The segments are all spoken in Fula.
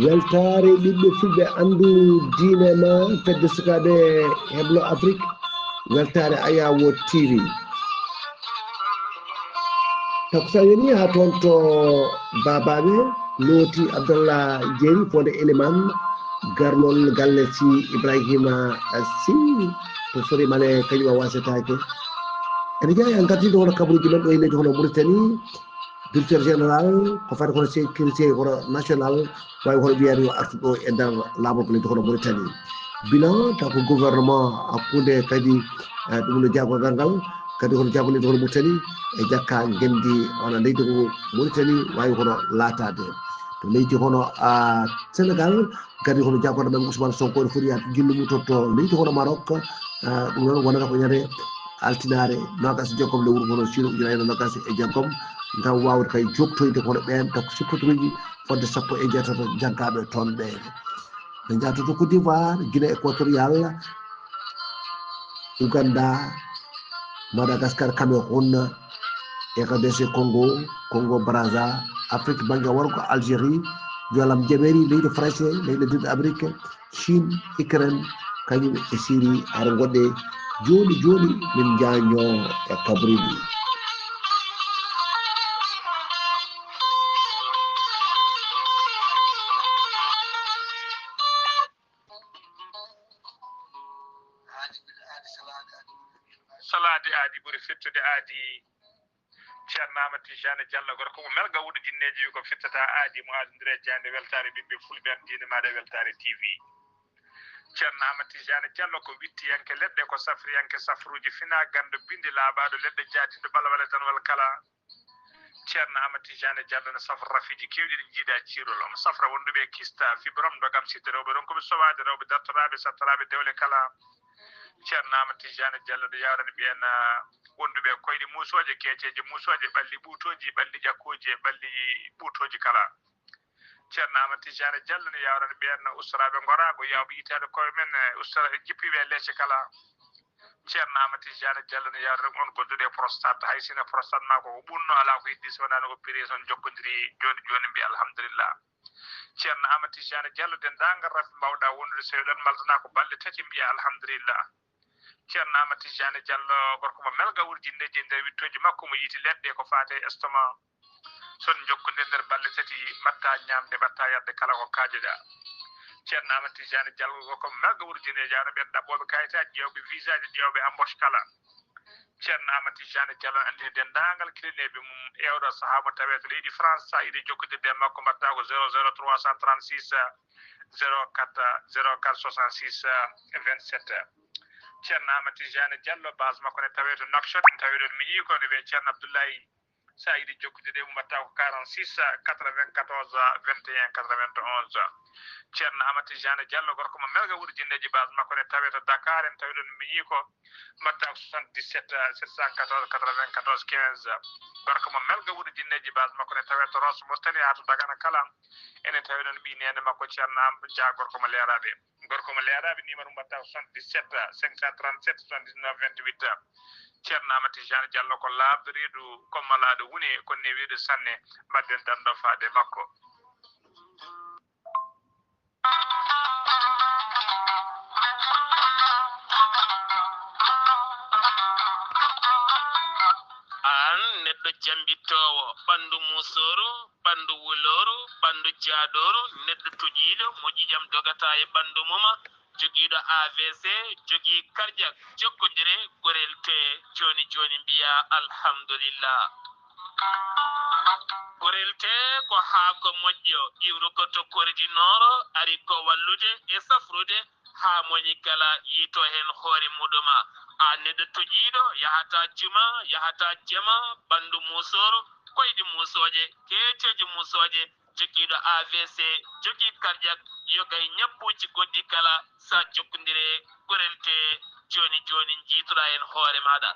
weltare ɓiɓɓe fulɓe andu diine ma fedde sukaɓe heblo afrique weltare ayawo tv tako sa yoni ha toon to babaɓe looti abdallah jeeri fonde éliman garnol galle si ibrahima si to sori mane kañum a wasetake ene jeeya en gardiɗo hono kabaruji men ɗo e leydi hono mauritanie directeur général ko fati kono sécurité hono national wawi hono wiyade yo artu ɗo e nder laamu ko leydi hono mauritanie bilan taw ko gouvernement hakkude kadi ɗum no jagogal ngal kadi hono jago leydi hono mauritanie e jakka gendi hono leydi ko mauritanie wawi hono laatade to leydi hono sénégal kadi hono jagoɗo men ousmane sonko ne foti yaade jillu mum to leydi hono maroc ɗum noon wonata ko ñande altinare nogas e jaggom lewru hono sino ujunayno nogas e jaggom ngam wawde kay joktoyde kono ɓen tako sippotoji fodde sappo e jeetato jaggaɓe toon ɓe ɓe jatoto Côte d'Ivoire Guinée équatorial Ouganda Madagascar Cameroun RDC Congo Brazza Afrique banggue worgo Algérie jolam jaɓeri leydi français leydi leydi Amérique Chine Ukraine kañum e Syrie ara goɗɗe joni min jaño e kabriji salade aadi ɓuri fittude aadi ceerno Amadou Tijani Diallo gorko mo melga wuɗo jinneji ko fittata aadi mo adodire jande weltare ɓiɓɓe fulɓe en diine maɗa weltare tv ceerno Amadou Tijani Diallo ko wittiyanke leɗɗe ko safriyanke safruji fina gando bindi laaɓaɗo leɗɗe jaadiɗo balawale tan wal kala ceerno Amadou Tijani Diallo ne safra rafiji kewɗi ɗi jiiɗa cirol omo safra wonduɓe kista fibrom dogam sidde rewɓe ɗon koɓe sowade rewɓe dartoraɓe sattaraɓe dewle kala ceerno Amadou Tijani Diallo ɗo yawrani ɓen wonduɓe koyɗe musoje keeceje musoje ɓalli ɓuutoji ɓalli ƴakkoji e ɓalli ɓuutoji kala ceerno Amadou Tijani Diallo ne yawrani ɓen ustaraɓe gorago yawɓe yitade koye men ustara jippiɓe leecce kala ceerno Amadou Tijani Diallo ne yawrani on goldude prostate hay sino prostate ma koko ɓunno ala ko heddi so wonano opéré on jokkodiri joni mbiya alhamdulillah ceerno Amadou Tijani Diallo dendagal rafi mbawɗa wondude so ɗon maltana ko balɗe tati mbiya alhamdulillah ceerno Amadou Tijani Diallo gorko mo melga wuuri jinneji e nder wittoji makko mo yiiti leɗɗe ko fate estomac son jokkude nder balɗe tati mbatta ñamde mbatta yadde kala ko kaajeɗa ceerno Amadou Tijani Diallo gorko mo melga wuuri jinneji ara ɓen ɗaɓɓoɓe kayitaji ƴewɓe visa ji ƴewɓe embauche kala ceerno Amadou Tijani Diallo andi dendagal kilineɓe mum ewɗo saaha mo tawe to leydi France sa yiɗi jokkudirde e makko mbatta ko 00336 04 66 27 ceerno Amadou Tijani Diallo base makko ne tawe to Nouakchott tawi ɗon mi yii ko ne wiye ceerno Abdoulaye sa yiɗi jokkude mum mbatta ko 46 94 21 91 ceerno Amadou Tijani Diallo gorko mo melga wuuri jinneji base makko ne tawe to Dakar en tawi ɗon mi yii ko mbatta ko 77 714 94 15 gorko mo melga wuuri jinneji base makko ne tawe to Ross Mauritanie ha to Dagana kala enen tawi ɗon ɓi nene makko ceerno Amadou Dia gorko mo leeraɓe gorko mo leeraɓe numéro mbatta ko 77 537 79 28 ceerno Amadou Tijani Diallo ko laabdo reedu kommalaɗo woni konne wiide sanne mbadden dando faade makko an neɗɗo jambittowo ɓandu musoru ɓandu wuloru ɓandu jaadoru neɗɗo toƴiɗo mo ƴiƴam dogata e ɓandu muma joguiɗo AVC jogui cardiaque jokkodire gorel te joni mbiya alhamdulillah gorel te ko haako moƴƴo iwru ko tokkoridi nooro ari ko wallude e safrude ha moñi kala yiito hen hoore muɗuma a neɗɗo toƴiɗo yahata juma yahata jama ɓandu musoro koyɗi musoje keeceji musoje jogiiɗo AVC jogii cardiaque yogay ñabbuji goɗɗi kala sa jokkodire gorel te joni jiitoɗa hen hoore maɗa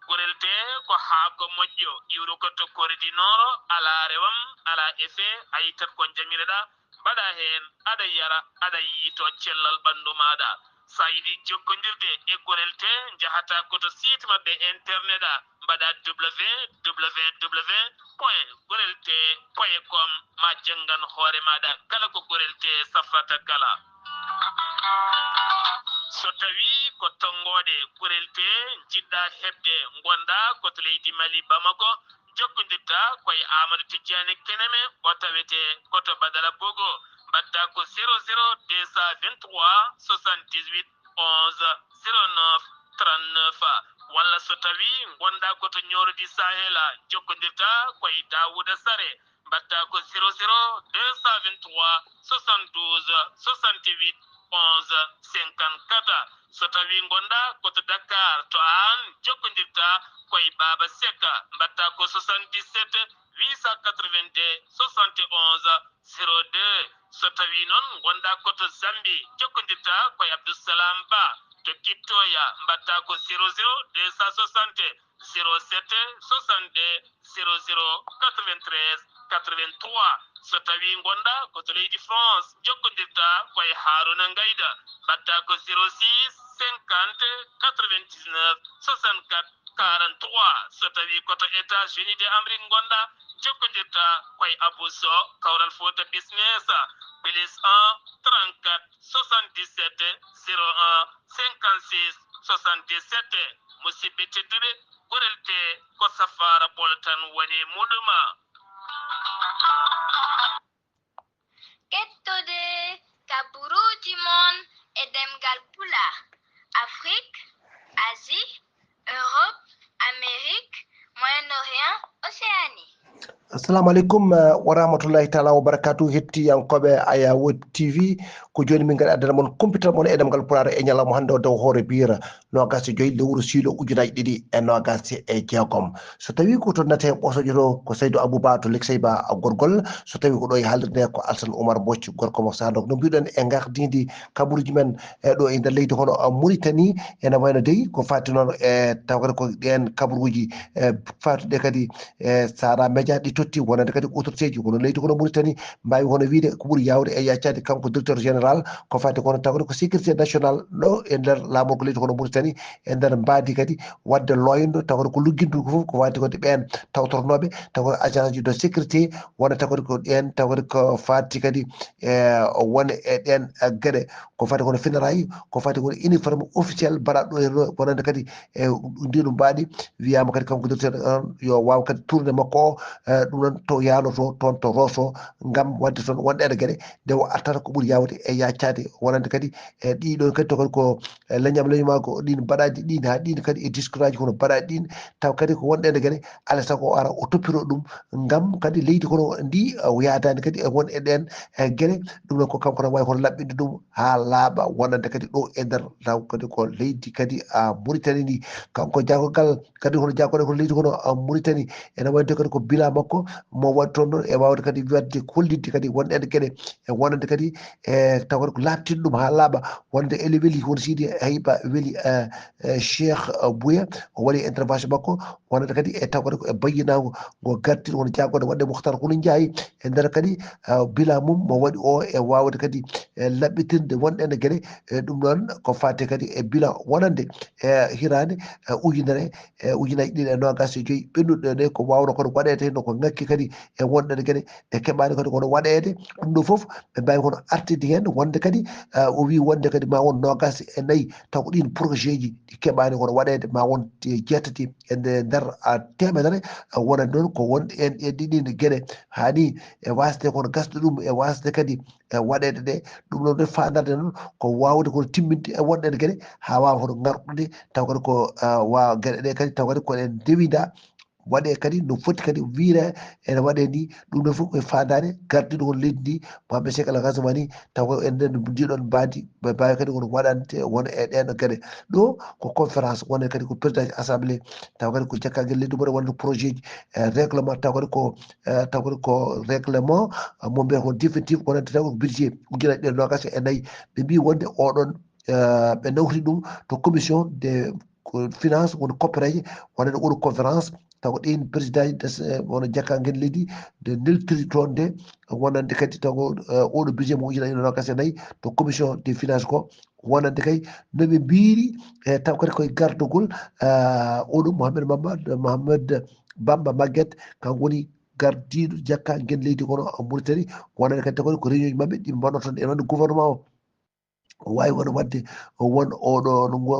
gorel te ko haako moƴƴo iwru ko tokkoridi nooro ala rewam ala effet a yittat ko jamireɗa mbaɗa hen aɗa yara aɗa yiito cellal ɓandu maɗa sa yiɗi jokkodirde e gorel te jahata koto site mabɓe internet a mbaɗa www.gurelte.com ma jangan hoore maɗa kala ko gurelte safrata kala. So tawi ko tongode gurelte jiɗɗa heɓde gonda koto leydi Mali Bamako, jokkodirta koye Amadou Tidiane Keneme o tawete koto Badala Bogo, mbatta ko 00 223 78 11 09 39. walla so tawi gonda koto ñorodi Sahela, jokkodirta koye Dawouda Sare, mbatta ko 00 223 72 68 11 54. so tawi gonda koto Dakar, to an jokkodirta koye Baba Seka, mbatta ko 77 882 71 02. so tawi non gonda koto Zambi, jokkodirta koye Abdoussalam Ba, to Kittoya, mbatta ko 00 260 07 62 00 93 83. so tawi gonda koto leydi France, jokkodirta koye Haruna Ngayda, mbatta ko 06 50 99 64 43. so tawi koto États-Unis d'Amérique gonda, jokkodirta koye Abousso, Kawral Fota Business, plus 1 34 77 01 56 77. musidɓe tedduɓe, gurelte ko safara boltan woni muɗuma. Kettude kaburuji mon e demgal pula. Afrique, Asie, Europe, Amérique, Moyen-Orient, Océanie. assalamu alaikum wa rahmatullahi taala wa barakatuh. hettiyankoɓe Ayawo TV ko joni min gaɗa addana mon computer mon e ɗemgal pulaar e ñalawma hannde o dow hoore biyira nogas e joyi lewru siilo ujunaji ɗiɗi e nogas e jeegom. so tawi ko to nate ɓosojo to ko Seydou Abouba to Leksey Ba gorgol, so tawi ko ɗo e haalirde ko Alsane Oumar Bocci gorko mo Sadok. no mbiɗon e gardidi kabaruji men e ɗo e nder leydi hono Mauritanie, ene wayno dey ko fati noon e tawkade ko ɗen kabaruji fatuɗe kadi e Sara Média ɗi totti wonande kadi autorité ji hono leydi hono Mauritanie mbawi hono wiide ko ɓuuri yawde e yaccade kanko directeur général ko fati kono tawde ko sécurité national ɗo e nder laamorgo leydi hono Mauritanie e nder mbaadi kadi wadde loyndo tawde ko luggintu ko fof ko fati kode ɓen tawtornoɓe tawde agent ji de sécurité wona tawde ko ɗen tawde ko fati kadi wona e ɗen gueɗe ko fati kono finarayi ko fati kono uniforme officiel mbaɗaɗo e wonande kadi e ndiɗum mbaɗi wiyama kadi kanko directeur yo waw kadi tourné makko o ɗum noon to yanoto toon to Rosso ngam wadde toon wonɗede gueɗe nde o attata ko ɓuuri yawde e yaccade wonande kadi e ɗiɗon kadi to kadi ko leñam leñuma ko ɗin mbaɗaji ɗin ha ɗin kadi e discours aji kono mbaɗaji ɗin taw kadi ko wonɗede gueɗe alay saago o ara o toppiro ɗum ngam kadi leydi kono ndi o yadani kadi e won e ɗen gueɗe. ɗum noon ko kanko tan wawi kono laɓɓinde ɗum ha laaɓa wonande kadi ɗo e nder taw kadi ko leydi kadi Mauritanie ndi. kanko jagogal kadi hono jagoɗe ko leydi kono Mauritanie ene wayde kadi ko bila makko mo waɗi toon ɗon e wawde kadi wadde hollidde kadi wonɗede gueɗe e wonande kadi e tawde ko labtinde ɗum ha laaɓa wonde ele weeli hono Sidi Hayba weeli Cheikh Bouya o waɗi intervention makko wonande kadi e tawde ko e bayyinago ngo gartiɗo hono jagode wadde Mouhtar Houlou Ndiaye e nder kadi bila mum mo waɗi o e wawde kadi laɓɓitirde wonɗede gueɗe ɗum ɗon ko fate kadi e bilan wonande e hirande ujunere e ujunaji ɗiɗi e nogas e joyyi ɓennuɗe ɗe ko wawno kono waɗede hen ko ngakki kadi e wonɗede gueɗe e keɓani kadi kono waɗede ɗum ɗo foof ɓe mbawi kono artide hen wonde kadi o wi wonde kadi ma won nogas e nayyi taw ko ɗin projet ji ɗi keɓani kono waɗede ma won jettati e nder temedere wonande noon ko wonɗe en e ɗiɗi gueɗe hani e wasde kono gasde ɗum e wasde kadi e waɗede ɗe ɗum ɗon ɗe fadarde noon ko wawde kono timminde e wonɗede gueɗe ha wawa hono garɗude taw kadi ko wawa gueɗe ɗe kadi taw kadi koɗen dewida waɗe kadi no foti kadi wiire ene waɗe ni ɗum ɗon fof koye fadade gardiɗo kono leydi ndi Mohamed Cheikh Al Ghazouani taw ko enen ndiɗon mbaadi ɓe mbawi kadi kono waɗante wona e ɗen gueɗe ɗo ko conférence wone kadi ko président assemblée taw kadi ko jakkaguel leydi mbaɗa wonde projet ji règlement taw kadi ko règlement mo mbiyata ko définitif wonande taw ko budget ujunaji ɗe nogas e nayyi ɓe mbi wonde oɗon ɓe nawti ɗum to commission des finance woni coopéraji wonande oɗo conférence taw ko ɗin président ji wono jakkaguel leydi de neltiri toon nde wonande kadi taw oɗo budget mo ujunaji nogas e nayyi to commission des finances ko wonande kay noɓe mbiri taw kadi koye gardugol oɗum Mohamed Bamba Maguette kanko woni gardiɗo jakka gen leydi kono Mauritanie wonande kadi taw kadi ko réunion ji mabɓe ɗi mbaɗoton e wonde gouvernement o wawi won wadde won oɗo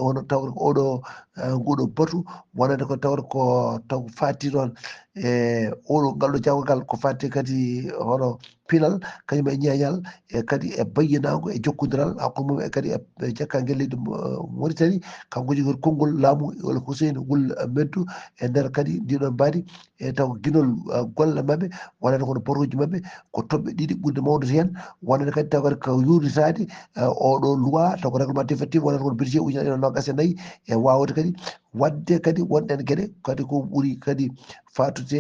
hono tawde oɗo nguɗo batu wonande ko tawde ko taw fati ɗon e oɗo ngalɗo jawgal ko fati kadi hono pilal kañum e ñeñal e kadi e bayyinago e jokkodiral hakkude mum e kadi e jakkanguel leydi Mauritanie kanko jogui konngol laamu Hussein Wul Meddu e nder kadi ndiɗon mbaadi e taw guinol golle mabɓe wonande kono batuji mabɓe ko toɓɓe ɗiɗi ɓurde mawde hen wonande kadi taw kadi ko yuritade oɗo loi taw ko réglement définitif wonande kono budget ujunere ɗiɗi nogas e nayyi e wawde kadi wadde kadi wonɗen gueɗe kadi ko ɓuuri kadi fatude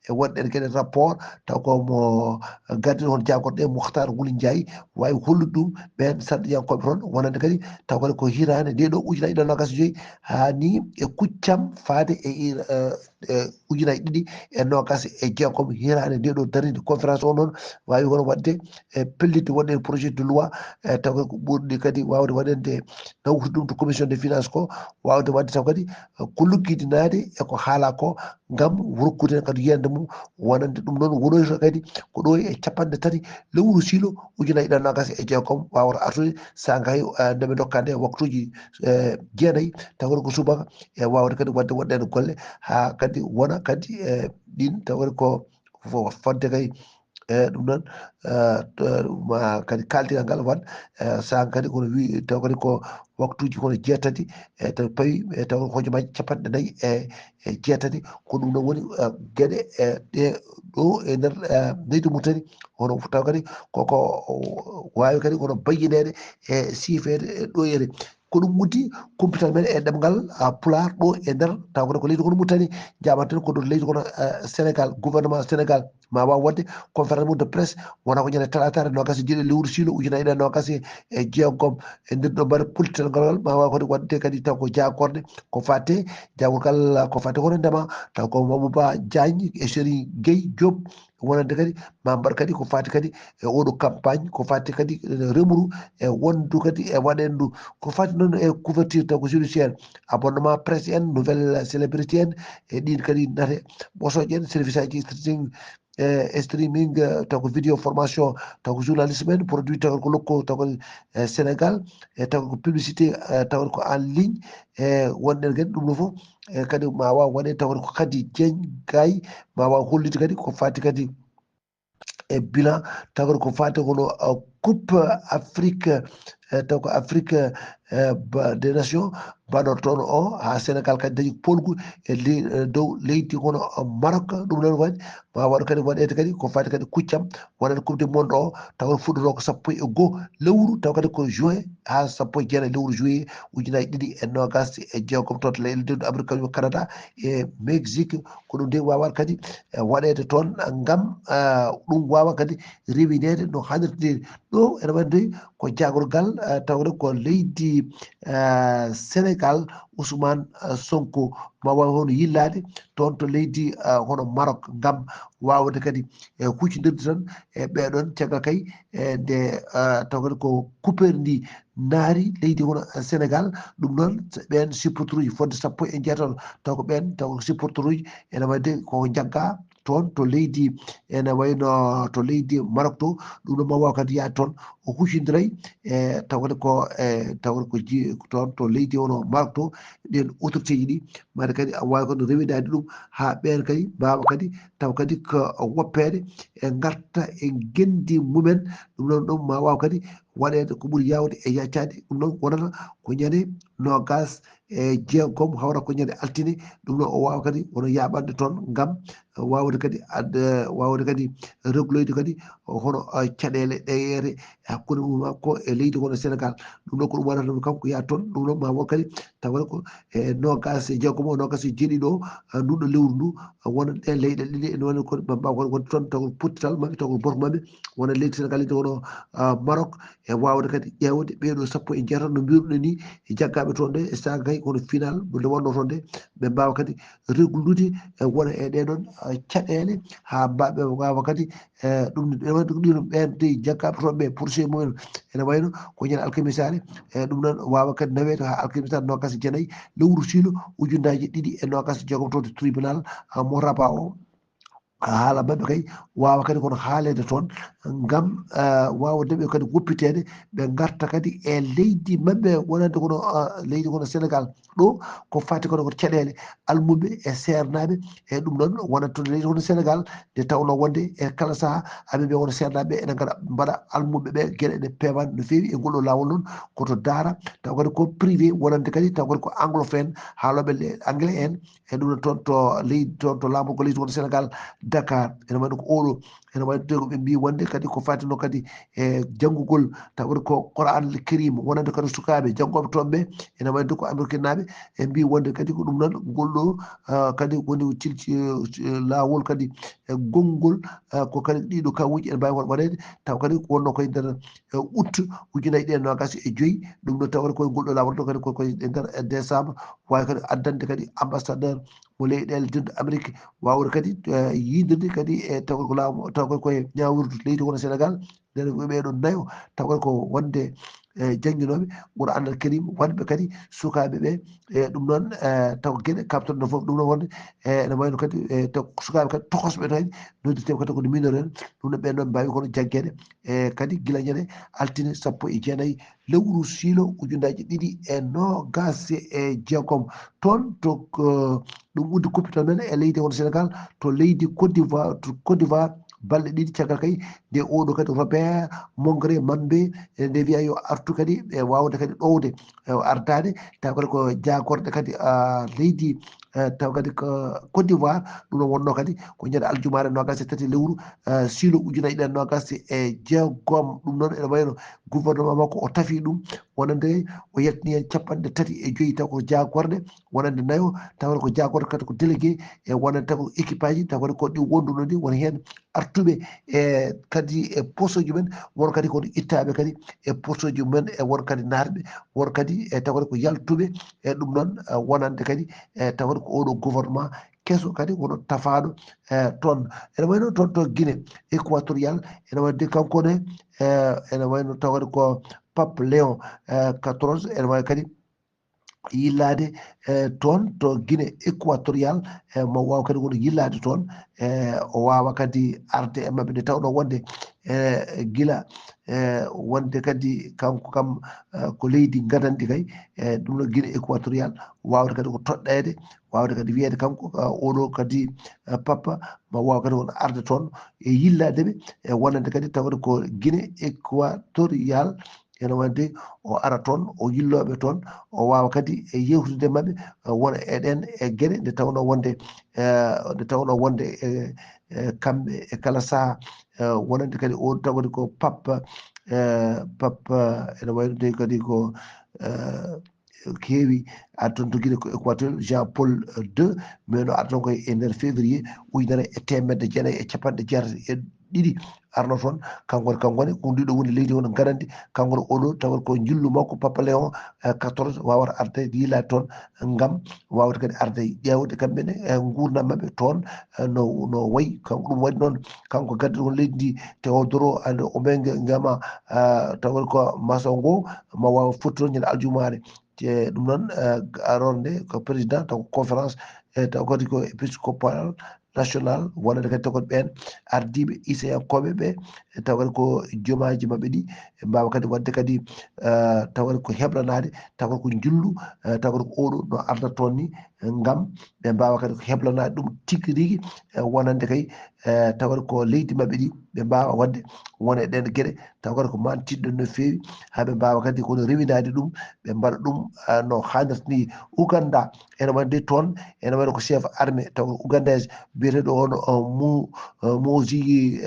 e wonɗen gueɗe rapport taw komo gardiɗo hon jagorɗe Moukhtar Wuli Ndiaye wawi hollude ɗum ɓen sarɗiyankoɓe toon wonande kadi taw kadi ko hirande nde ɗo ujunaje ɗiɗi nogas e joyyi hani e kuccam faade e ujunaje ɗiɗi e nogas e jeegom hirande nde ɗo darinde conférence o noon wawi hono wadde e pellitde wonɗen projet de loi taw kadi ko ɓurɗi kadi wawde waɗande nawtude ɗum to commission des finances ko wawde wadde taw kadi ko luggidinade eko haala ko gam rokkude kadi yiyande mum wonande ɗum noon wonoyto kadi ko ɗo e 3 lewru silo ujunaje ɗiɗi nogas e jeegom wawata artude sa gayi ndeɓe dokka nde waktuji jeenayyi taw kadi ko subaka e wawde kadi wadde woɗɗede golle ha kadi wona kadi ɗin taw kadi ko fodde kay ɗum noon ma kadi kaldigal ngal wat sa kadi kono wi taw kadi ko waktuji kono 6 e taw pawi e taw hojomaji 4 e jeetati ko ɗum noon woni gueɗe ɗe ɗo e nder leydi Mauritanie hono taw kadi koko wawi kadi kono bayyinede e siifede ɗoyere ko ɗum uddi kumpital men e ɗemgal Pulaar ɗo e nder taw kadi ko leydi kono Mauritanie jamaten ko ɗo leydi kono Sénégal gouvernement Sénégal ma waw wadde conférence mum de presse wona ko ñande talatare nogas e jeeɗiɗi lewru silo ujunaje ɗiɗi nogas e jeegom e nder ɗo mbaɗa polititel ngal ma waw kadi wadde kadi taw ko jagorde ko fate jagorgal ko fate hono ndema taw ko Mamadou Diagne e Serigne Gueye Diop wonande kadi ma mbaɗ kadi ko fati kadi e oɗo campagne ko fati kadi remru e wondu kadi e waɗendu ko fati noon e couverture taw ko judiciaire abonnement presse en nouvelle célébrité en e ɗin kadi nate ɓosoje en service aji streaming taw ko vidéo formation taw ko journalisme en produit taw ko lokko taw ko Sénégal e taw ko publicité taw ko en ligne e wonɗen kadi ɗum ɗo foof e kadi ma waw waɗe taw ko Khady Dieng Gaye ma waw hollide kadi ko fati kadi e bilan taw ko fati hono coupe Afrique taw ko Afrique des nations mbaɗo toon o ha Sénégal kadi dañi polgu e dow leydi hono Maroc ɗum noon waɗi ma waɗ kadi waɗede kadi ko fati kadi kuccam wonande coupe du monde o taw fuɗɗoto ko 1 lewru taw kadi ko juin ha 1 lewru juillet ujunaje ɗiɗi e nogas e jeegom toon to leyɗe leydi Amérique kañum Canada e Mexique ko ɗum nde wawat kadi waɗede toon gam ɗum wawa kadi rewinede no hannirde ɗo ene waɗi ko jagorgal tawde ko leydi Sénégal Ousmane Sonko ma waw hono yillade toon to leydi hono Maroc gam wawde kadi e huccidirde tan e ɓeɗon caggal kay nde taw kadi ko coupeur ndi naari leydi hono Sénégal ɗum noon ɓen supporter uji fodde 16 taw ko ɓen taw supporter uji ene wadde koko jagga toon to leydi ene wayno to leydi Maroc to ɗum ɗo ma waw kadi yaade toon o huccidiray e taw kadi ko taw kadi ko toon to leydi hono Maroc to ɗen autorité ji ɗi mbaɗa kadi a wawi kadi rewidade ɗum ha ɓen kadi mbawa kadi taw kadi ko woppede e garta e gendi mumen ɗum noon ɗum ma waw kadi waɗede ko ɓuuri yawde e yaccade ɗum noon wonata ko ñande nogas e jeegom hawra ko ñande altine ɗum noon o wawa kadi wono yaɓande toon gam wawde kadi wawde kadi regloyde kadi hono caɗele ɗeyere hakkude mum makko e leydi hono Sénégal ɗum ɗo ko ɗum waɗata ɗum kanko yaha toon ɗum ɗon ma waw kadi tawa ko e nogas e jeegom o nogas e jeeɗiɗi o nduɗo lewru ndu wona ɗen leyɗe ɗiɗi ene woni ko mbawa wonde toon taw pottital mabɓe taw ko boto mabɓe wona leydi Sénégal leydi hono Maroc e wawde kadi ƴewde ɓeɗo 16 no mbiruɗen ni e jaggaɓe toon ɗe e saga kay kono final ɓe wonno toon de ɓe mbawa kadi reglude wona e ɗeɗon caɗele ha mbaɓe wawa kadi ɗum ɗiɗum ɓen de jakkaɓe toon ɓe poursuit mumen ene wayno ko ñande alkamisare ɗum noon wawa kadi nawede ha alkamisare nogas jeenayyi lewru suino ujunnaje 2 e nogas jegom to tribunal mo raba o haala mabɓe kay wawa kadi kono haalede toon gam wawdeɓe kadi woppitede ɓe garta kadi e leydi mabɓe wonande kono leydi kono Sénégal ɗo ko fati kono ko caɗele almuɓe e sernaɓe e ɗum noon wonat toon leydi kono Sénégal nde tawno wonde e kala saaha aɓeɓe wono sernaɓe ene gaɗa mbaɗa almuɓe ɓe gueɗe ɗe pewani no fewi e ngol ɗo lawol noon koto daara taw kadi ko privé wonande kadi taw kadi ko anglophone haaloɓe anglais en e ɗum noon toon to leydi toon to laamu ko leydi kono Sénégal Dakar ene waɗi ko oɗo ene waɗi ɓe mbi wonde kadi ko fatino kadi e janggugol taw ko Qur'an al Karim wonande kadi sukaɓe janggoɓe toon ɓe ene wayde ko américain naɓe e mbi wonde kadi ko ɗum noon ngol ɗo kadi woni cilci lawol kadi e gongol ko kadi ɗiɗo kawuji ene mbawi waɗede taw kadi wonno koye nder août 2025 ɗum ɗo tawata koye ngol ɗo lawol ɗo kadi koye nder décembre wawi kadi addande kadi ambassadeur mo leyɗele dinde Amérique wawde kadi yidirde kadi e taw ko laamu taw koye ñawirdu leydi kono Sénégal nden ɓeɗo nayo taw ko wonde jangguinoɓe Qur'an al Karim wonɓe kadi sukaɓe ɓe e ɗum noon taw gueɗe kabtoɗo foof ɗum noon wonde ene wayno kadi taw sukaɓe kadi tokosɓe to noddirteɓe kadi kode mineur en ɗum noon ɓen noon mbawi kono jagguede e kadi guila ñande altine 19 lewru suino 2026 toon to ɗum uddi kuppital men e leydi won Sénégal to leydi Côte d'Ivoire balɗe ɗiɗi caggal kay nde oɗo kadi Robert Mongré Mambe nde wiya yo artu kadi e wawde kadi ɗowde ardade taw kadi ko jagorɗe kadi leydi taw kadi ko Côte d'Ivoire ɗum ɗon wonno kadi ko ñande aljumare 23 lewru suino 2026 ɗum noon ene wayno gouvernement makko o tafi ɗum wonande o yaltini hen 35 taw ko jagorɗe wonande nayo taw ko jagorɗe kadi ko délégué e wonande taw ko équipage ji taw kadi ko ɗi wonduno ɗi woni hen artuɓe e kadi e postoji men won kadi kono ittaɓe kadi e postoji men e won kadi narɓe won kadi e taw kadi ko yaltuɓe e ɗum noon wonande kadi e taw kadi ko oɗo gouvernement kesso kadi wono tafaɗo toon ene wayno toon to Guinée équatorial ene wadde kankone ene wayno taw kadi ko Pape Léon 14 ene wawi kadi yillade toon to Guinée équatorial mo wawa kadi wono yillade toon o wawa kadi arde e mabɓe nde tawno wonde guila wonde kadi kanko kam ko leydi gadandi kay ɗum no Guinée équatorial wawde kadi ko toɗɗede wawde kadi wiyede kanko oɗo kadi papa mo wawa kadi wono arde toon e yilladeɓe e wonande kadi tawde ko Guinée équatorial ene wonde o ara toon o yilloɓe toon o wawa kadi e yewtude mabɓe wona eɗen e gueɗe nde tawno wonde kamɓe e kala saaha wonande kadi o tawde ko Pape ene wayno de kadi ko keewi adton to Guinée ko équatorial Jean Paul II mais no adton koye e nder février 1950 arno toon kankone ko ndiɗo woni leydi woni gadandi kankone oɗo tawa ko jillu makko Papa Léon 14 wawata arde yilade toon gam wawde kadi arde ƴewde kamɓene e gurdam mabɓe toon no wayi kanko ɗum waɗi noon kanko gaddi won leydi ndi Théodore ande o ɓe gama tawa ko maçon ngo ma wawa fottito ñande aljumare ɗum noon aronde ko président taw conférence taw kadi ko épiscopal national wonande kadi taw kadi ɓen ardiɓe iseyankoɓe ɓe taw kadi ko jomaji mabɓe ɗi mbawa kadi wadde kadi taw kadi ko heblanade taw kadi ko jillu taw kadi ko oɗo no arda toon ni gam ɓe mbawa kadi ko heblanade ɗum tigui rigui wonande kay taw kadi ko leydi mabɓe ɗi ɓe mbawa wadde wona e ɗen gueɗe taw kadi ko mantiɗɗo no fewi haɓe mbawa kadi kono rewidade ɗum ɓe mbaɗa ɗum no hannirta ni Ouganda ene wonde toon ene waɗa ko chef armé taw ougandaise biyeteɗo on Mozi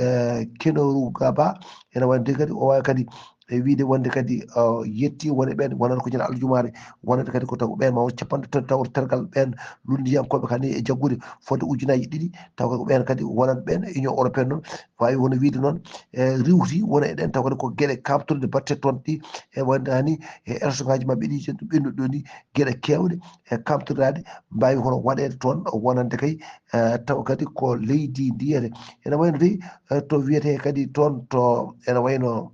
Kainerugaba ene wonde kadi o wawi kadi e wiide wonde kadi yetti woni ɓen wonata ko ñande aljumare wonata kadi ko taw ɓen ma won capanɗe tawr tergal ɓen lundiyankoɓe kadi e jaggude fodde ujunaji ɗiɗi taw ko ɓen kadi wonat ɓen e union européenne noon wawi wono wiide noon riwti wona eɗen taw kadi ko gueɗe kamtorde batte toon ɗi e wonde hani e élection mabɓe ɗi ɓennuɗi ɗo ni gueɗe kewɗe e kamtordade mbawi hono waɗede toon wonande kay taw kadi ko leydi ndiyete ene wayno dey to wiyete kadi toon to ene wayno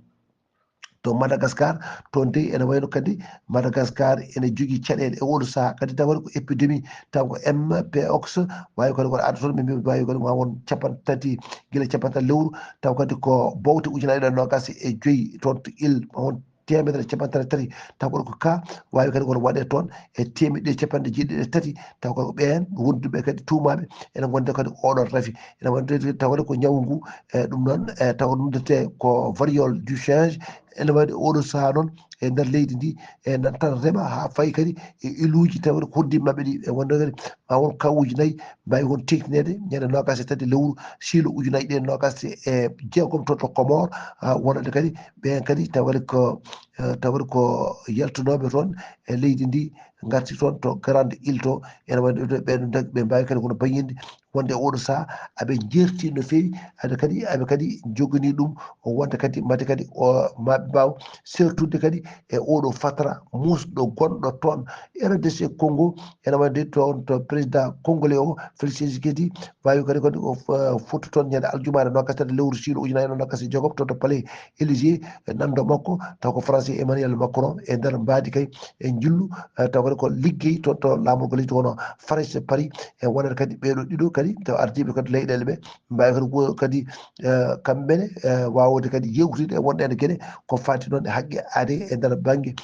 to Madagascar toon dey ene wayno kadi Madagascar ene jogui caɗele e oɗo saaha kadi taw ko épidémie taw ko MPOX wawi kadi koɗo adda toon ɓe mbi wawi kadi ma won capantati guila capantati lewru taw kadi ko bowte ujunaje ɗiɗi nogas e joyyi toon to île won temedere capantati tati taw koɗo ko ka wawi kadi kono waɗe toon e temedde capanɗe jeeɗiɗi e tati taw kadi ko ɓen wonduɓe kadi tumaɓe ene gonde kadi oɗon raafi ene wonde taw kadi ko ñawu ngu ɗum noon taw ɗumdete ko variole du change ene waɗi oɗo saaha noon e nder leydi ndi e nan tan reeɓa ha fayi kadi e iluji tawde koddiɓe mabɓe ɗi e wonde kadi ma won kawuji nayyi mbawi won tektinede ñande nogas e tati lewru siilo ujunaji ɗi nogas e jeegom toon to Comore wonande kadi ɓen kadi taw kadi ko yaltunoɓe toon e leydi ndi garti toon to grande île to ene wonde ɓen ɓe mbawi kadi kono bañinde wonde oɗo saaha aɓe jerti no fewi aɓe kadi jogani ɗum wonde kadi mate kadi maɓe mbaw sertude kadi e oɗo fatara musɗo gonɗo toon RDC Congo ene wonde toon to président congolais o Félix Tshisekedi wawi kadi o fottu toon ñande aljumare nogas tati lewru siilo ujunaje nogas e jeegom to palais Élysée nanɗo makko taw ko français Emmanuel Macron e nder mbadi kay e jillu taw kadi ko liggey toon to lamorgo leydi wono France Paris e wonata kadi ɓeɗo ɗiɗo kadi taw ardiɓe kadi leyɗele ɓe mbawi kadi kamɓene wawde kadi yewtide e wonɗene gueɗe ko fati noon e haqqe aade e nder banggue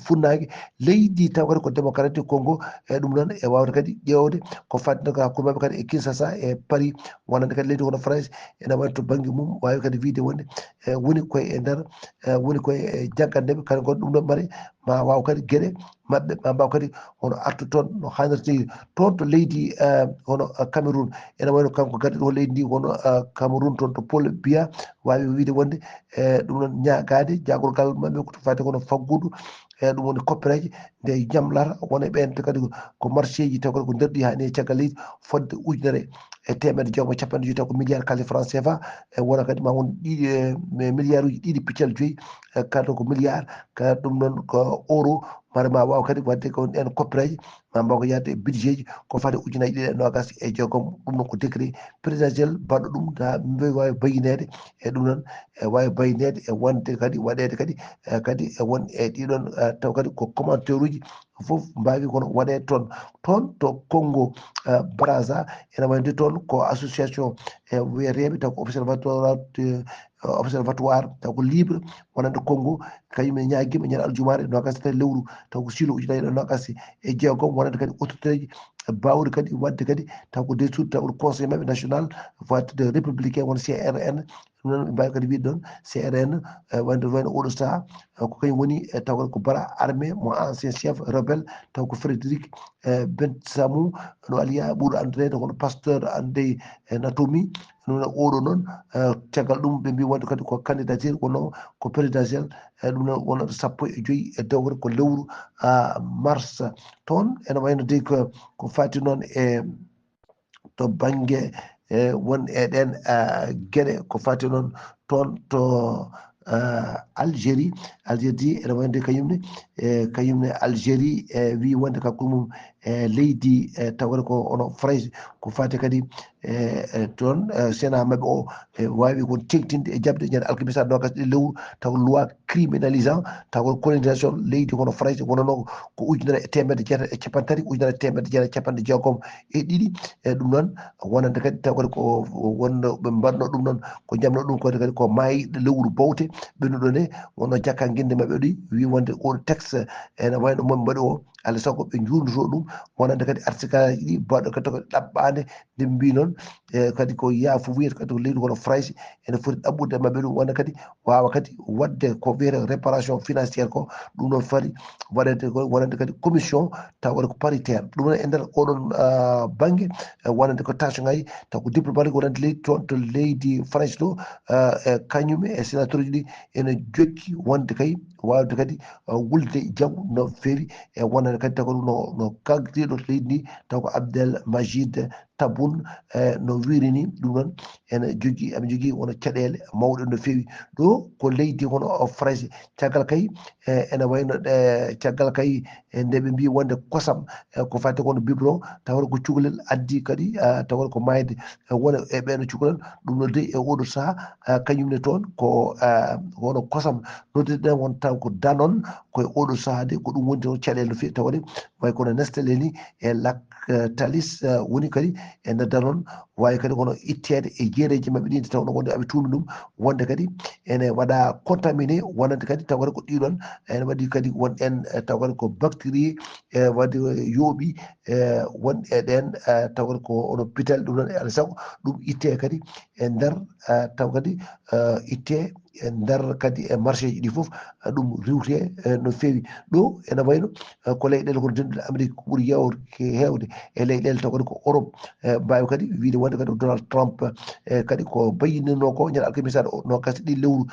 funnangue leydi taw kadi ko démocratique Congo e ɗum noon e wawde kadi ƴewde ko fati noon hakkude mabɓe kadi e Kinshasa e Paris wonande kadi leydi wono France ene waɗi to banggue mum wawi kadi wiide wonde woni koye e nder woni koye e jaggandeɓe kadi gon ɗum ɗon mbaɗe ma waw kadi gueɗe mabɓe ma mbaw kadi hono artu toon no hannirta toon to leydi hono Cameroun ene wayno kanko gaddi ɗo leydi ndi wono Cameroun toon to Paul Biya wawi wiide wonde ɗum noon ñagade jagorgal mabɓe ko fati kono faggudu e ɗum woni copperaji nde jamlata wona ɓen kadi ko marché ji taw kadi ko derɗi hani caggal leydi fodde ujunere e temedde jeegom capanɗe joyyi taw ko milliard kalde franc CFA e wona kadi ma won ɗiɗi milliard uji ɗiɗi piccal joyyi kadi ko milliard ka ɗum noon ko euro mara ma waw kadi wadde ko en copperaji ma mbaw ko yadde e budget ji ko fati ujunaje ɗiɗi e nogas e jeegom ɗum noon ko décret présidentiel baɗɗo ɗum ta mbe wawi bayinede e ɗum noon e wawi bayinede e wonde kadi waɗede kadi e won e ɗiɗon taw kadi ko commentaire uji foof mbawi kono waɗede toon to Congo Brazza ene wayde toon ko association wiyeteɓe taw ko observatoire taw ko libre wonande Congo kañum e ñaguima ñande aljumare nogas tati lewru taw ko siilo ujunaje nogas e jeegom wonande kadi autorité ji bawɗi kadi wadde kadi taw ko des taw ko conseil mabɓe national voie de républicain won CRN ɗum noon ɓe mbawi kadi wiide ɗon CRN wayno oɗo saaha ko kañum woni taw ko bara armé mo ancien chef rebelle taw ko Frédéric Bensamou no aliya ɓuuɗo andirede hono pasteur ande Natomi ɗum oɗo noon caggal ɗum ɓe mbi wonde kadi ko candidature wonno ko présidentiel ɗum noon wonno sappo e joyyi e dewre ko lewru mars toon ene wayno dey ko fati noon e to banggue won eɗen gueɗe ko fati noon toon to Algérie ene wayno kañumne Algérie wi wonde kanko mum leydi tawde ko ono France ko fati kadi toon sénat mabɓe o wawi kon tengtinde e jabde ñande alkamisa nogas ɗiɗi lewru taw loi criminalisant taw colonisation leydi kono France wonano ko ujunere e temedde jeetati e capantati ujunere temedde jeetati capanɗe jeegom e ɗiɗi e ɗum noon wonande kadi taw kadi ko wonno ɓe mbanno ɗum noon ko jamno ɗum kode kadi ko mayiɗo lewru bowte ɓennuɗo ne wonno jakka guinde mabɓe ɗi wi wonde oɗo texte ene wayno moɓe mbaɗi o ala sago ɓe juurdoto ɗum wonande kadi article ɗi baɗo kadi ko ɗaɓɓade nde mbi noon kadi ko yaafo wiyata kadi ko leydi kono France ene foti ɗaɓɓude mabɓe ɗum wonde kadi wawa kadi wadde ko wiyete réparation financiére ko ɗum noon fadi waɗede wonande kadi commission taw waɗa ko paritaire ɗum noon e nder oɗon banggue wonande ko tâche ngaji taw ko diplomatique wonande leydi toon to leydi France to e kañum e sénateur uji ɗi ene jokki wonde kay wawde kadi wulde jaww no feewi e wonande kadi taw ko ɗum no kagdiɗo to leydi ndi taw ko Abdel Majid Tabboune no wiiri ni ɗum noon ene jogui eɓe jogui wono caɗele mawɗe no feewi ɗo ko leydi hono France caggal kay ene wayno caggal kay nde ɓe mbi wonde kosam ko fate kono biberon tawata ko cukalel addi kadi tawata ko mayde wona e ɓeɗo cukalel ɗum no dey e oɗo saaha kañumne toon ko wono kosam noddirɗen won taw ko danon koye oɗo saaha de ko ɗum woni toon caɗele no fewi tawade way kono Nestlé ni e Lactalis woni kadi e nder danon wawi kadi kono ittede e jeereji mabɓe ɗi nde tawno wonde aɓe tuumi ɗum wonde kadi ene waɗa contaminé wonande kadi tawata ko ɗiɗon ene waɗi kadi won en tawata ko bactérie wadde yooɓi won e ɗen tawata ko ono pitel ɗum noon e alaa sago ɗum itte kadi e nder taw kadi itte e nder kadi e marché ji ɗi foof ɗum riwte no feewi ɗo ene wayno ko leyɗele kono denduɗe Amérique ko ɓuuri hewde e leyɗele taw kadi ko Europe mbawi kadi wiide wonde kadi Donald Trump kadi ko bayinino ko ñande alkamisa nogas ɗi lewru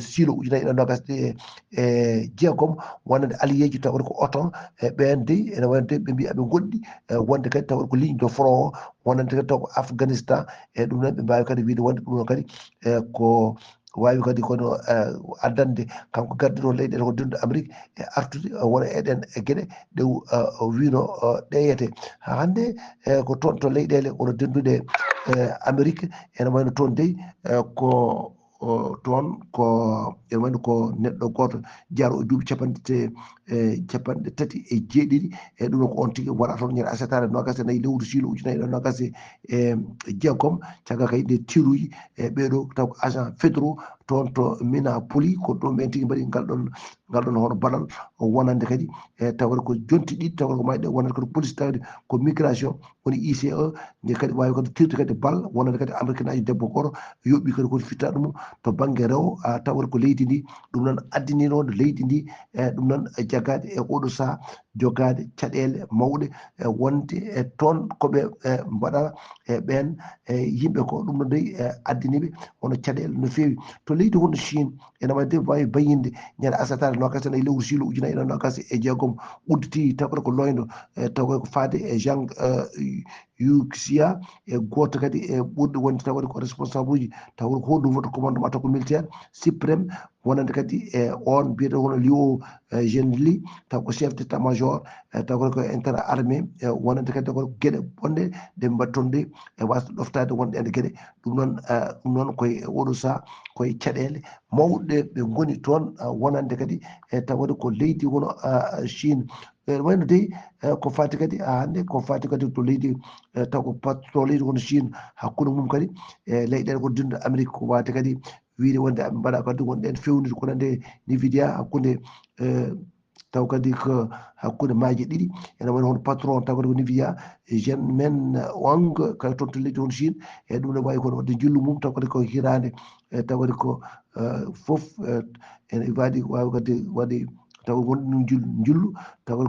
silo ujunnaje ɗiɗi nogas ɗi e jeegom wonande alliéji taw kadi ko OTAN ɓen dey ene wayno de ɓe mbi aɓe goɗɗi wonde kadi taw ko ligne de front wonande kadi taw ko Afghanistan e ɗum noon ɓe mbawi kadi wiide wonde ɗum noon kadi ko wawi kadi kono addande kanko gardiɗo leyɗele ko denduɗe Amérique e artude wona eɗen e gueɗe ɗe wino ɗeyete ha hande ko toon to leyɗele ono denduɗe Amérique ene wayno toon dey ko toon ko ene wayno ko neɗɗo goto jaaro o duuɓi capanɗe tati e jeeɗiɗi e ɗum ko on tigui waɗa toon ñande asetare nogas e nayyi lewru silo ujunnaje ɗiɗi nogas e jeegom caggal kay nde tiruji e ɓeɗo taw ko agent fédéraux toon to Minneapolis ko ɗum ɓen tigui mbaɗi ngal ɗon hono baɗal wonande kadi tawata ko jonti ɗiɗi tawata ko mayɗe wonande kadi police tawde ko migration woni ICE nde kadi wawi kadi tirde kadi bal wonande kadi américain aji debbo goto yoɓɓi kadi koto fitta ɗum to banggue rewo tawata ko leydi ndi ɗum noon addininoɗo leydi ndi ɗum noon jaggade e oɗo saaha jogade caɗele mawɗe wonde e toon koɓe mbaɗa e ɓen yimɓe ko ɗum noon dey addiniɓe wono caɗele no fewi to leydi hono Chine ene wadde wawi bayinde ñande asatare nogas tan e lewru silo ujunnaje ɗiɗi nogas e jeegom udditi tawata ko loyno taw ko faade e Zhang Yuxia e goto kadi e ɓurɗo wonde tawata ko responsable uji taw ko hoɗum woto commandement taw ko militaire suprême wonande kadi e on mbiyeɗo hono Liu Zhenli taw ko chef d' état major taw ko inter armé wonande kadi ko gueɗe bonɗe ɗe mbattonde e wasde ɗoftade wonde ende gueɗe ɗum noon koye oɗo saaha koye caɗele mawɗe ɓe goni toon wonande kadi e tawade ko leydi wono Chine wayno dey ko fati kadi hande ko fati kadi to leydi taw ko to leydi kono Chine hakkude mum kadi e leyɗele ko denduɗe Amérique ko wate kadi wiide wonde aɓe mbaɗa kadi wonɗe en fewnude ko nande Nvidia hakkude taw kadi ko hakkude maaje ɗiɗi ene woni hono patron taw kadi ko Nvidia Jenmen Wang kala toon to leydi hono Chine e ɗum ne wawi kono wadde jillu mum taw kadi ko hirande taw kadi ko foof ene waɗi wawi kadi waɗi taw wonɗum jullu taw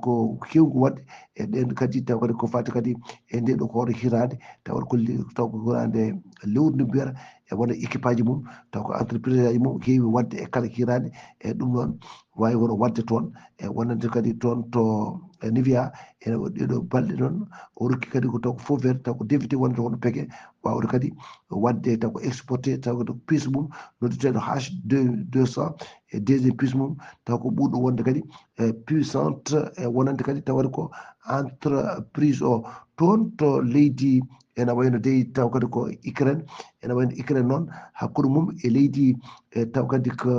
ko kewgu wadde e ɗen kadi taw kadi ko fati kadi e nde ɗo ko hoto hirande taw ko hirande lewru ndi mbiyata e wona équipe aji mum taw ko entreprise aji mum heewi wadde e kala hirande e ɗum noon wawi wono wadde toon e wonande kadi toon to Nivea ene ɗeɗo balɗe noon o rokki kadi ko taw ko faux vert taw ko dévité wonde hono pegue wawde kadi wadde taw ko exporté taw ko puce mum nodditeɗo H200 e deuxiéme puce mum taw ko ɓurɗo wonde kadi puissante e wonande kadi tawata ko entreprise o toon to leydi ene wayno dey taw kadi ko Ukraine ene wayno Ukraine noon hakkude mum e leydi taw kadi ko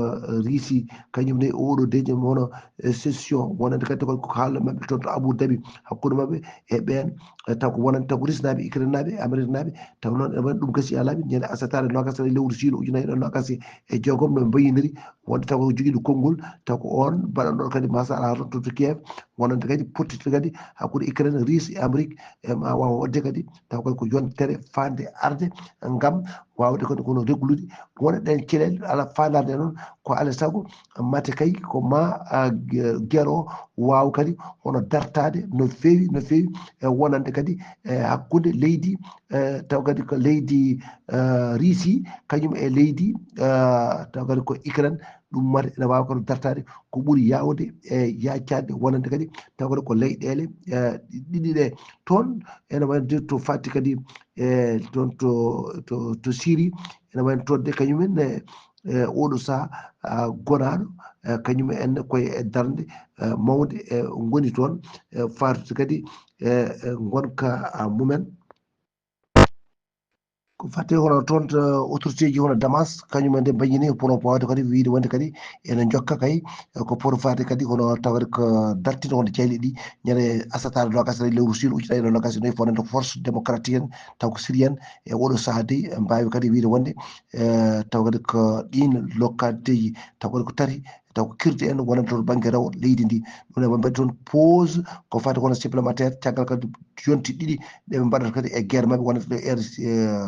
Russie kañum ne oɗo deje wono session wonande kadi ko haalno mabɓe toon to Abu Dhabi hakkude mabɓe e ɓen taw ko wonande taw ko Russie naɓe Ukraine naɓe Amérique naɓe taw noon ene wayno ɗum gasi ha laaɓi ñande asatare nogas e lewru juillet ujunnaje ɗo nogas e jeegom no mbayiniri wonde taw ko joguiɗo konngol taw ko on mbaɗanɗo kadi masala to Kiev wonande kadi pottiti kadi hakkude Ukraine Russie e Amérique e ma wawa wadde kadi taw kadi ko yontere fande arde ngam wawde kadi kono reglude wona ɗen caɗele ala fandarde noon ko alay saago mate kay ko ma guerre o wawa kadi hono dartade no fewi e wonande kadi hakkude leydi taw kadi ko leydi Russie kañum e leydi taw kadi ko Ukraine ɗum mata ene wawa kono dartade ko ɓuuri yawde e yaccade wonande kadi taw kadi ko leyɗele ɗiɗi ɗe toon ene wayno to fatti kadi toon to Syrie ene wayno toon de kañumen oɗo saaha gonaɗo kañum en koye darde mawde goni toon fatude kadi gonka mumen ko fatti hono toon to autorité ji hono Damas kañum nde mbañini pour wawde kadi wiide wonde kadi ene jokka kay ko pour fade kadi hono tawade ko dartino wonde jahli ɗi ñande asatare nogas lewru suil ujunnaje nogas e noyi fonande ko force démocratique en taw ko syrienne e oɗo saaha de mbawi kadi wiide wonde taw kadi ko ɗin localité ji taw kadi ko tati taw ko kirde en wonande toon banggue rewo leydi ndi ɗum ɓe mbaɗi toon pause ko fati kono supplémentaire caggal kadi jonti ɗiɗi ɗeɓe mbaɗata kadi e guerre mabɓe wonata ɗo air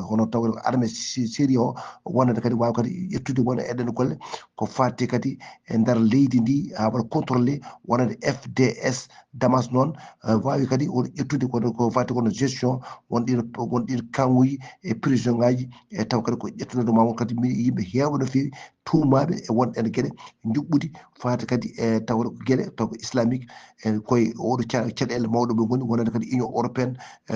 hono taw armée Syrie o wonande kadi wawa kadi ƴettude wona eɗen golle ko fatti kadi e nder leydi ndi ha waɗa contrôlé wonande FDS Damas noon wawi kadi won ƴettude ko fatti kono gestion wonɗin kanŋuji e prison ngaji e taw kadi ko ƴettude mamo kadi yimɓe hewɓe no fewi tuumaɓe e won ene gueɗe juɓɓudi fati kadi e tawde ko gueɗe taw ko islamique e koye oɗo caɗele mawɗo ɓe goni wonande kadi union européenne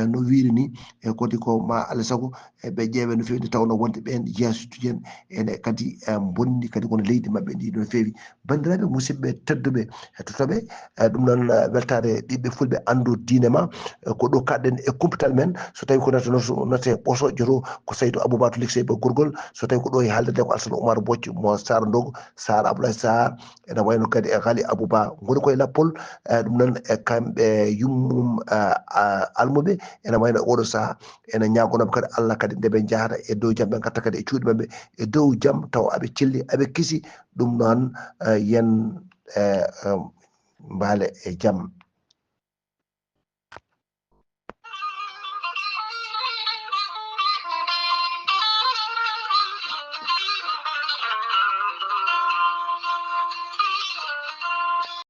no wiiri ni e kodi ko ma alay saago ɓe ƴeewe no fewi nde tawno wonde ɓen jeesutuji en ene kadi bonni kadi kono leydi mabɓe ndi no fewi bandiraɓe musidɓe tedduɓe hettotoɓe ɗum noon weltare ɓiɓɓe fulɓe andu diine ma ko ɗo kaɗɗen e kumpital men so tawi ko note ɓosoƴo to ko Saydou Aboubatou Lexey ba Gourgol so tawi ko ɗo e haalderde ko Alassane Oumar Bocce mo Sara Ndogo Sara Abdoulaye Sarr ene wayno kadi e Haali Abouba goni koye lappol ɗum noon e kamɓe yummum almuɓe ene wayno oɗo saaha ene ñagonoɓe kadi Allah kadi ndeɓe jahata e dow jaam ɓe gatta kadi e cuuɗi mabɓe e dow jaam taw aɓe celli aɓe kiisi ɗum noon yen mbaale e jaam